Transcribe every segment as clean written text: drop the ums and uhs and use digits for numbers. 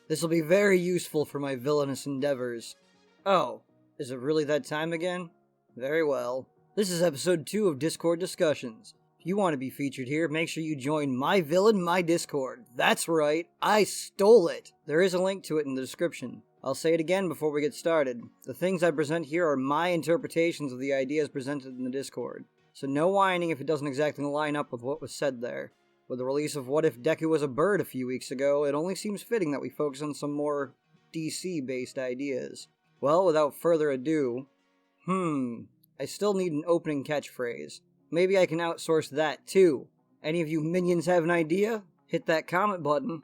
This will be very useful for my villainous endeavors. Oh, is it really that time again? Very well. This is episode 2 of Discord Discussions. If you want to be featured here, make sure you join my villain, my Discord. That's right, I stole it! There is a link to it in the description. I'll say it again before we get started. The things I present here are my interpretations of the ideas presented in the Discord. So no whining if it doesn't exactly line up with what was said there. With the release of What If Deku Was a Bird a few weeks ago, it only seems fitting that we focus on some more DC-based ideas. Well, without further ado, I still need an opening catchphrase. Maybe I can outsource that too. Any of you minions have an idea? Hit that comment button.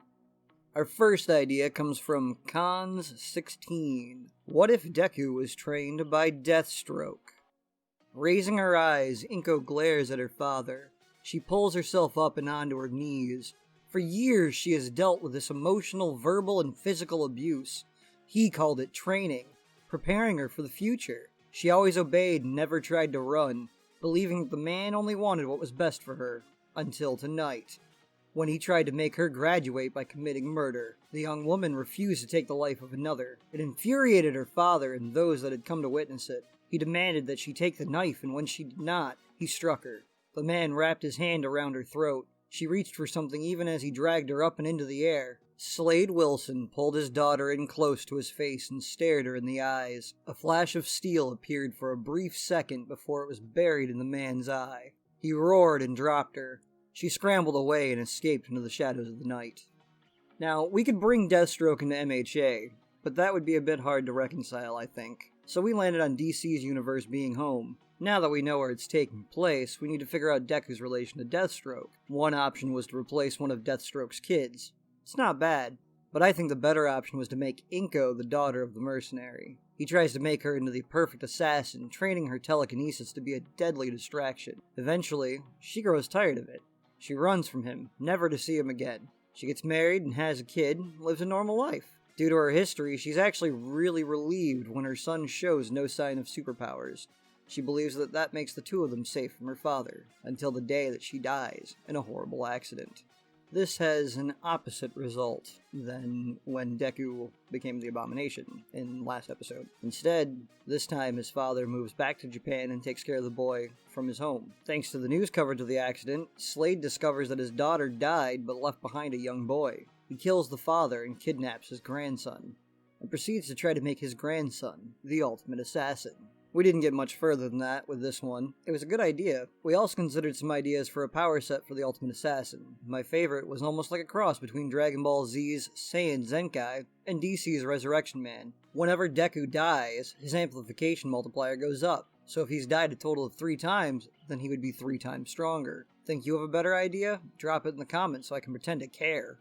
Our first idea comes from Cons16. What if Deku was trained by Deathstroke? Raising her eyes, Inko glares at her father. She pulls herself up and onto her knees. For years she has dealt with this emotional, verbal, and physical abuse. He called it training, preparing her for the future. She always obeyed and never tried to run, believing that the man only wanted what was best for her. Until tonight, when he tried to make her graduate by committing murder. The young woman refused to take the life of another. It infuriated her father and those that had come to witness it. He demanded that she take the knife, and when she did not, he struck her. The man wrapped his hand around her throat. She reached for something even as he dragged her up and into the air. Slade Wilson pulled his daughter in close to his face and stared her in the eyes. A flash of steel appeared for a brief second before it was buried in the man's eye. He roared and dropped her. She scrambled away and escaped into the shadows of the night. Now, we could bring Deathstroke into MHA, but that would be a bit hard to reconcile, I think. So we landed on DC's universe being home. Now that we know where it's taking place, we need to figure out Deku's relation to Deathstroke. One option was to replace one of Deathstroke's kids. It's not bad, but I think the better option was to make Inko the daughter of the mercenary. He tries to make her into the perfect assassin, training her telekinesis to be a deadly distraction. Eventually, she grows tired of it. She runs from him, never to see him again. She gets married and has a kid, lives a normal life. Due to her history, she's actually really relieved when her son shows no sign of superpowers. She believes that that makes the two of them safe from her father, until the day that she dies in a horrible accident. This has an opposite result than when Deku became the Abomination in last episode. Instead, this time his father moves back to Japan and takes care of the boy from his home. Thanks to the news coverage of the accident, Slade discovers that his daughter died but left behind a young boy. He kills the father and kidnaps his grandson, and proceeds to try to make his grandson the ultimate assassin. We didn't get much further than that with this one. It was a good idea. We also considered some ideas for a power set for the Ultimate Assassin. My favorite was almost like a cross between Dragon Ball Z's Saiyan Zenkai and DC's Resurrection Man. Whenever Deku dies, his amplification multiplier goes up. So if he's died a total of 3 times, then he would be 3 times stronger. Think you have a better idea? Drop it in the comments so I can pretend to care.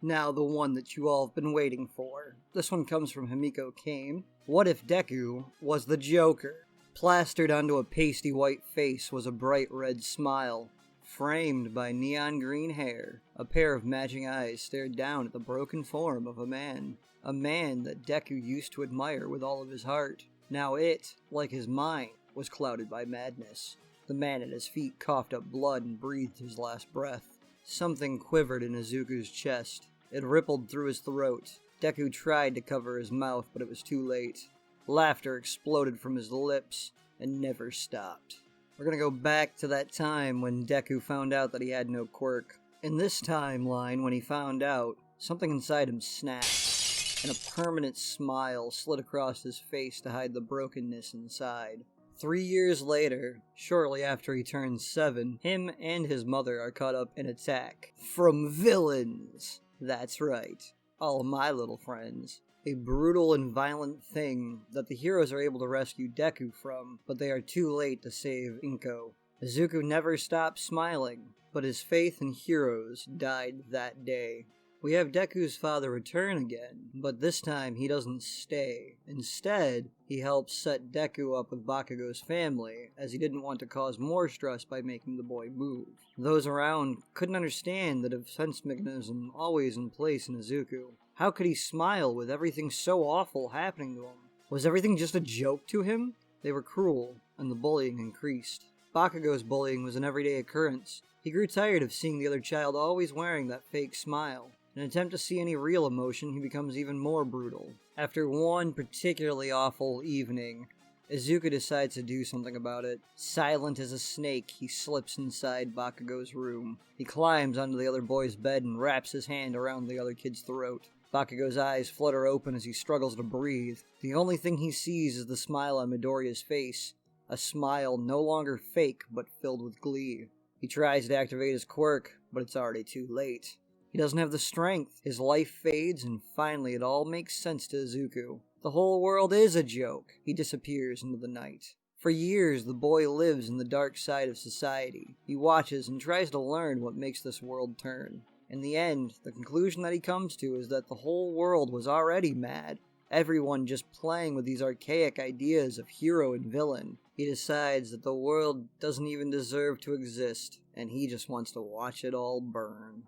Now the one that you all have been waiting for. This one comes from Himiko Kame. What if Deku was the Joker? Plastered onto a pasty white face was a bright red smile. Framed by neon green hair, a pair of matching eyes stared down at the broken form of a man. A man that Deku used to admire with all of his heart. Now it, like his mind, was clouded by madness. The man at his feet coughed up blood and breathed his last breath. Something quivered in Izuku's chest. It rippled through his throat. Deku tried to cover his mouth, but it was too late. Laughter exploded from his lips and never stopped. We're gonna go back to that time when Deku found out that he had no quirk. In this timeline, when he found out, something inside him snapped, and a permanent smile slid across his face to hide the brokenness inside. 3 years later, shortly after he turns 7, him and his mother are caught up in attack from villains. That's right, all my little friends. A brutal and violent thing that the heroes are able to rescue Deku from, but they are too late to save Inko. Izuku never stopped smiling, but his faith in heroes died that day. We have Deku's father return again, but this time he doesn't stay. Instead, he helps set Deku up with Bakugo's family, as he didn't want to cause more stress by making the boy move. Those around couldn't understand the defense mechanism always in place in Izuku. How could he smile with everything so awful happening to him? Was everything just a joke to him? They were cruel, and the bullying increased. Bakugo's bullying was an everyday occurrence. He grew tired of seeing the other child always wearing that fake smile. In an attempt to see any real emotion, he becomes even more brutal. After one particularly awful evening, Izuku decides to do something about it. Silent as a snake, he slips inside Bakugo's room. He climbs onto the other boy's bed and wraps his hand around the other kid's throat. Bakugo's eyes flutter open as he struggles to breathe. The only thing he sees is the smile on Midoriya's face. A smile no longer fake, but filled with glee. He tries to activate his quirk, but it's already too late. He doesn't have the strength. His life fades, and finally it all makes sense to Izuku. The whole world is a joke. He disappears into the night. For years, the boy lives in the dark side of society. He watches and tries to learn what makes this world turn. In the end, the conclusion that he comes to is that the whole world was already mad. Everyone just playing with these archaic ideas of hero and villain. He decides that the world doesn't even deserve to exist, and he just wants to watch it all burn.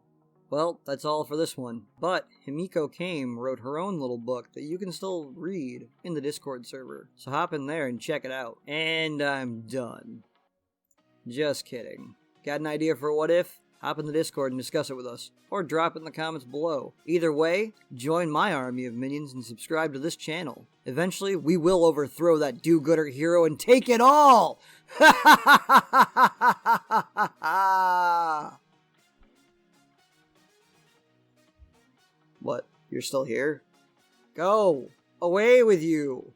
Well, that's all for this one. But Himiko Kame wrote her own little book that you can still read in the Discord server. So hop in there and check it out. And I'm done. Just kidding. Got an idea for a what if? Hop in the Discord and discuss it with us. Or drop it in the comments below. Either way, join my army of minions and subscribe to this channel. Eventually, we will overthrow that do-gooder hero and take it all! Ha ha ha ha ha ha ha ha! What? You're still here? Go! Away with you!